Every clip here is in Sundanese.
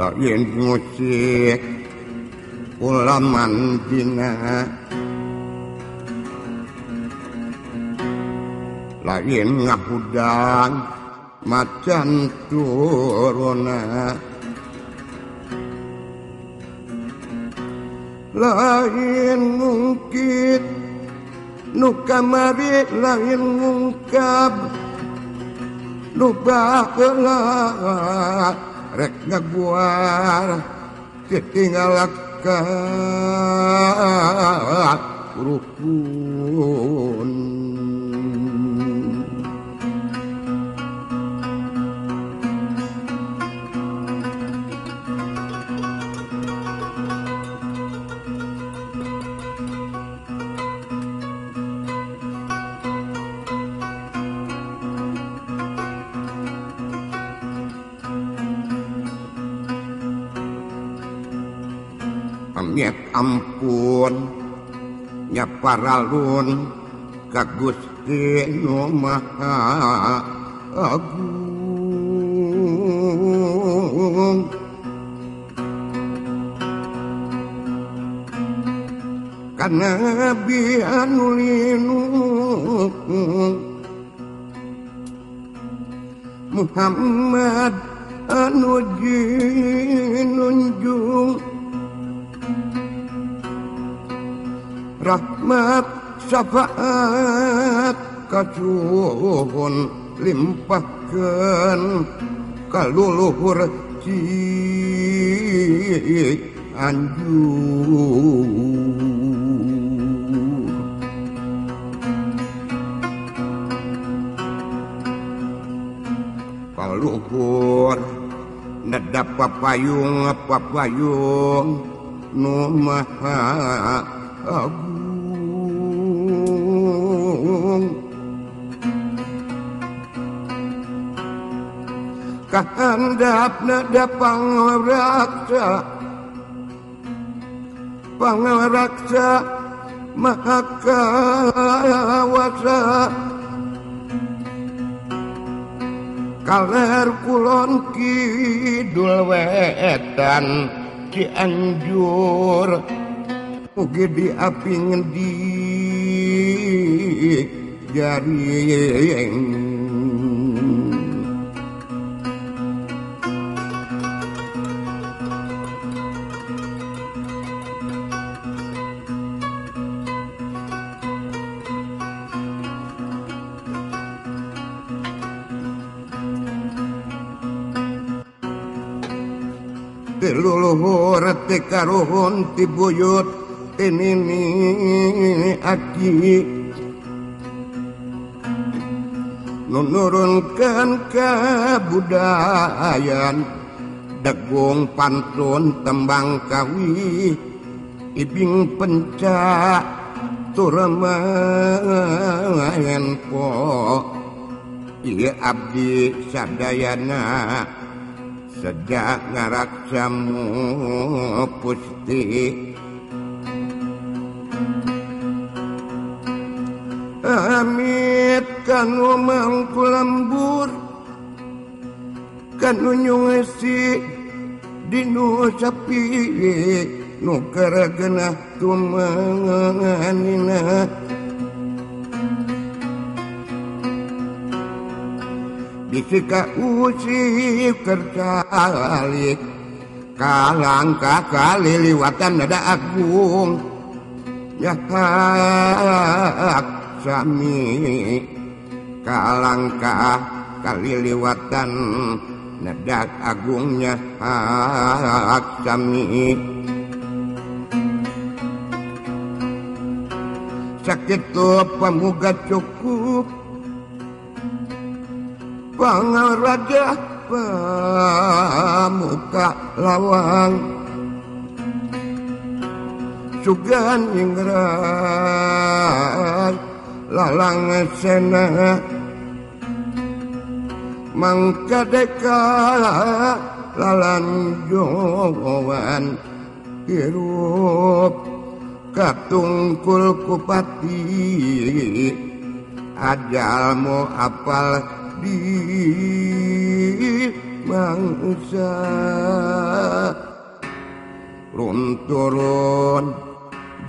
lain musik kula mandina lain ngahudang macan turuna lain ngungkit nu kamari lain ngungkap nu baheula rek ngaguar ketinggalkan rukun Amit ampun nyaparalun ka Gusti Nu Maha Agung kana Nabi anu linung Muhammad anu jinunjung rahmat syafaat kasuhun limpahkeun ka luluhur Cianjur ka luhur nedap papayung Nu Maha Agung kahandapna da pangraksa maha kawasa kaler kulon kidul wetan Cianjur ugi diapi ngendi jaring luluhur ti karuhun ti buyut ti nini aki nu nurunkeun kabudayan degung pantun tembang kawi ibing penca turemaen po ieu abdi sadayana sejak ngaraksamu pusti amit kanu mangku lembur kanu nyungesi dinu sapi nu karagenah tumanganina bisika usih kercalik kalangka kaliliwatan nada agung yahak sami kalangka kaliliwatan nada agungnya hak sami sakitu pamuga cukup Pangaraja pamuka lawang sugan ingrat lalang sena mangkadeka lalan jowan hirup katungkul kupati ajalmu apal di mangsa runturun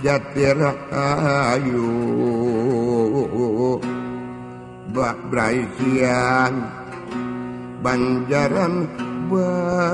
jati rahayu bak braisian banjaran bagja